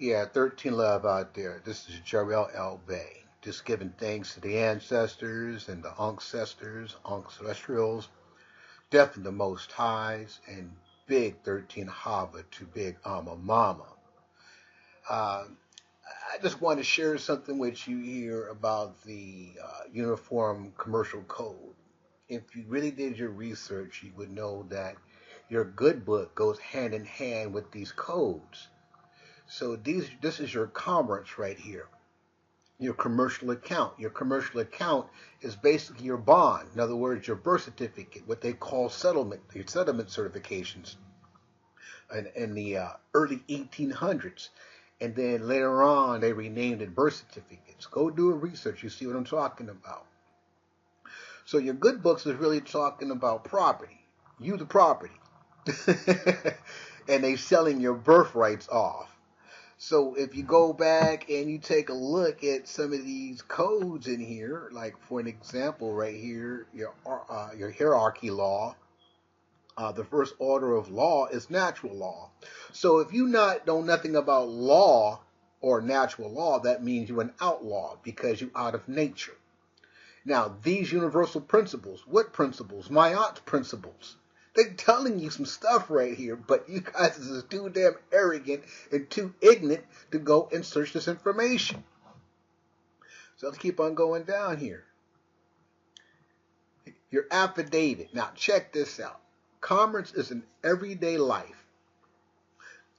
Yeah, 13 Love out there. This is Jarrell L. Bay. Just giving thanks to the ancestors and the ancestors, ancestrals, definitely the Most Highs, and big 13 Hava to big Alma Mama. Uh, I just want to share something with you here about the Uniform Commercial Code. If you really did your research, you would know that your good book goes hand in hand with these codes. So this is your commerce right here, your commercial account. Your commercial account is basically your bond. In other words, your birth certificate, what they call settlement, your settlement certifications in the early 1800s. And then later on, they renamed it birth certificates. Go do a research. You see what I'm talking about. So your good books is really talking about property. You the property. And they selling your birthrights off. So if you go back and you take a look at some of these codes in here, like for an example right here, your hierarchy law, the first order of law is natural law. So if you not know nothing about law or natural law, that means you're an outlaw because you're out of nature. Now, these universal principles, what principles? My aunt's principles. They're telling you some stuff right here, but you guys are just too damn arrogant and too ignorant to go and search this information. So let's keep on going down here. Your affidavit. Now, check this out. Commerce is an everyday life.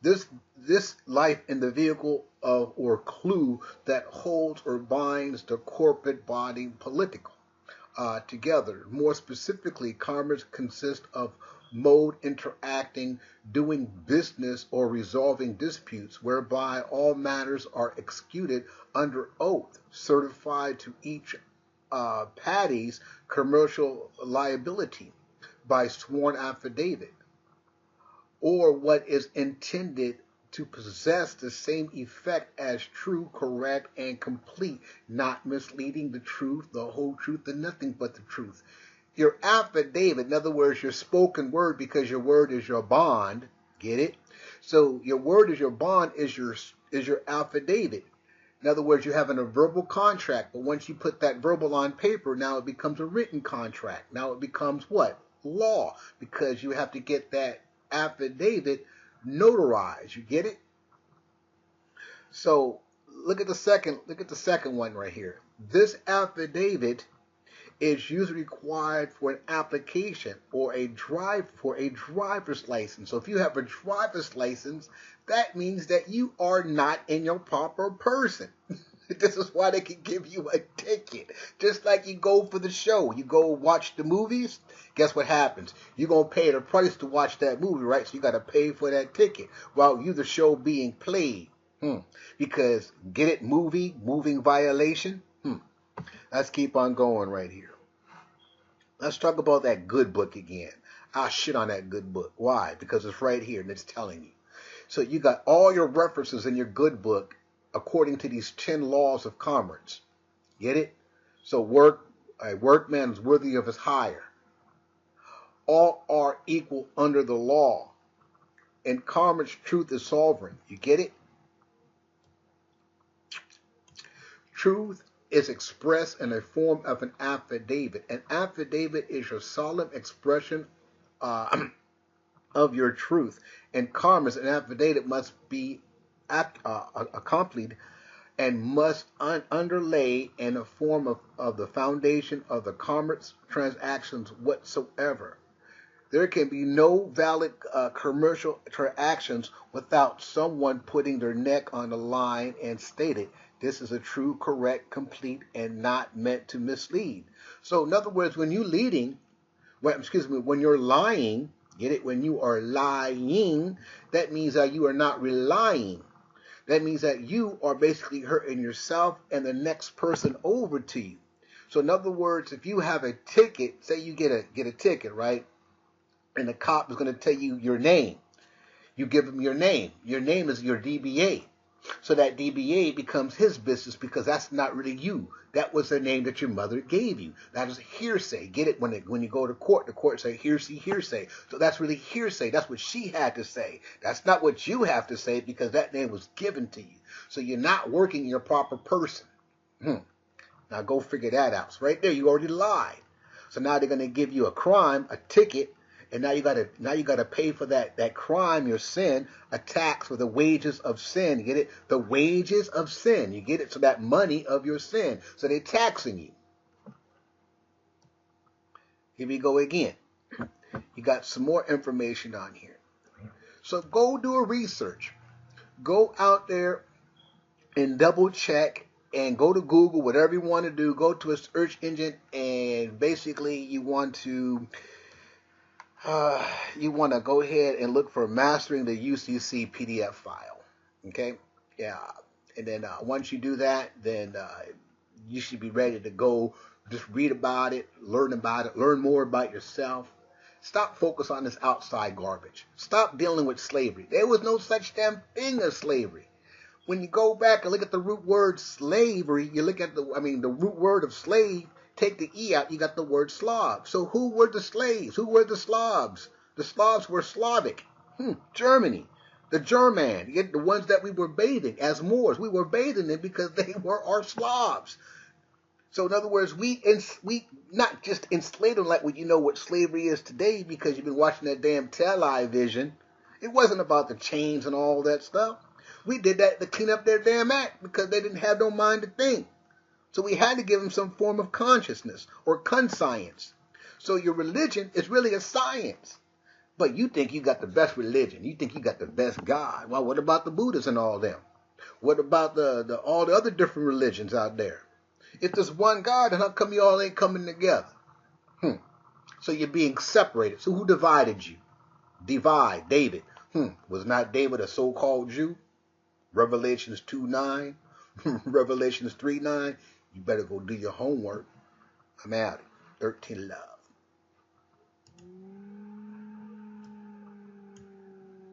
This life in the vehicle of or clue that holds or binds the corporate body political together. More specifically, commerce consists of mode interacting, doing business, or resolving disputes, whereby all matters are executed under oath, certified to each party's commercial liability by sworn affidavit, or what is intended to possess the same effect as true, correct, and complete, not misleading the truth, the whole truth, and nothing but the truth. Your affidavit, in other words, your spoken word, because your word is your bond, get it? So your word is your bond, is your affidavit. In other words, you're having a verbal contract, but once you put that verbal on paper, now it becomes a written contract. Now it becomes what? Law, because you have to get that affidavit notarized. You get it? So look at the second one right here. This affidavit is usually required for an application or a driver's license. So if you have a driver's license, that means that you are not in your proper person. This is why they can give you a ticket. Just like you go for the show, you go watch the movies, guess what happens? You're going to pay the price to watch that movie, right? So you got to pay for that ticket while you the show being played. Because, get it, moving violation? Let's keep on going right here. Let's talk about that good book again. I'll shit on that good book. Why? Because it's right here and it's telling you. So you got all your references in your good book according to these 10 laws of commerce. Get it? So a workman is worthy of his hire. All are equal under the law. In commerce, truth is sovereign. You get it? Truth is expressed in a form of an affidavit. An affidavit is your solemn expression of your truth. In commerce, an affidavit must be accompanied and must underlay in a form of the foundation of the commerce transactions whatsoever. There can be no valid commercial transactions without someone putting their neck on the line and stated, this is a true, correct, complete, and not meant to mislead. So in other words, when you're when you're lying, get it? When you are lying, that means that you are not relying. That means that you are basically hurting yourself and the next person over to you. So in other words, if you have a ticket, say you get a ticket, right? And the cop is going to tell you your name. You give him your name. Your name is your DBA. So that DBA becomes his business because that's not really you. That was the name that your mother gave you. That is hearsay. Get it? When you go to court, the court say hearsay, hearsay. So that's really hearsay. That's what she had to say. That's not what you have to say because that name was given to you. So you're not working your proper person. Now go figure that out. So right there, you already lied. So now they're gonna give you a crime, a ticket, and now you gotta pay for that crime, your sin, a tax for the wages of sin. You get it? The wages of sin. You get it? So that money of your sin. So they're taxing you. Here we go again. You got some more information on here. So go do a research. Go out there and double check and go to Google, whatever you want to do. Go to a search engine and basically you want to go ahead and look for mastering the UCC PDF file. Okay? Yeah. And then once you do that, then you should be ready to go. Just read about it, learn more about yourself. Stop focus on this outside garbage. Stop dealing with slavery. There was no such damn thing as slavery. When you go back and look at the root word slavery, you look at the root word of slave, take the E out, you got the word Slav. So who were the slaves? Who were the Slavs? The Slavs were Slavic. Germany. The German. You get the ones that we were bathing as Moors. We were bathing them because they were our Slavs. So in other words, we not just enslaved them like what slavery is today because you've been watching that damn television. It wasn't about the chains and all that stuff. We did that to clean up their damn act because they didn't have no mind to think. So we had to give them some form of consciousness or conscience. So your religion is really a science. But you think you got the best religion. You think you got the best God. Well, what about the Buddhists and all them? What about all the other different religions out there? If there's one God, then how come you all ain't coming together? So you're being separated. So who divided you? Divide. David. Was not David a so-called Jew? Revelations 2:9, Revelations 3:9. You better go do your homework. I'm out. 13 love.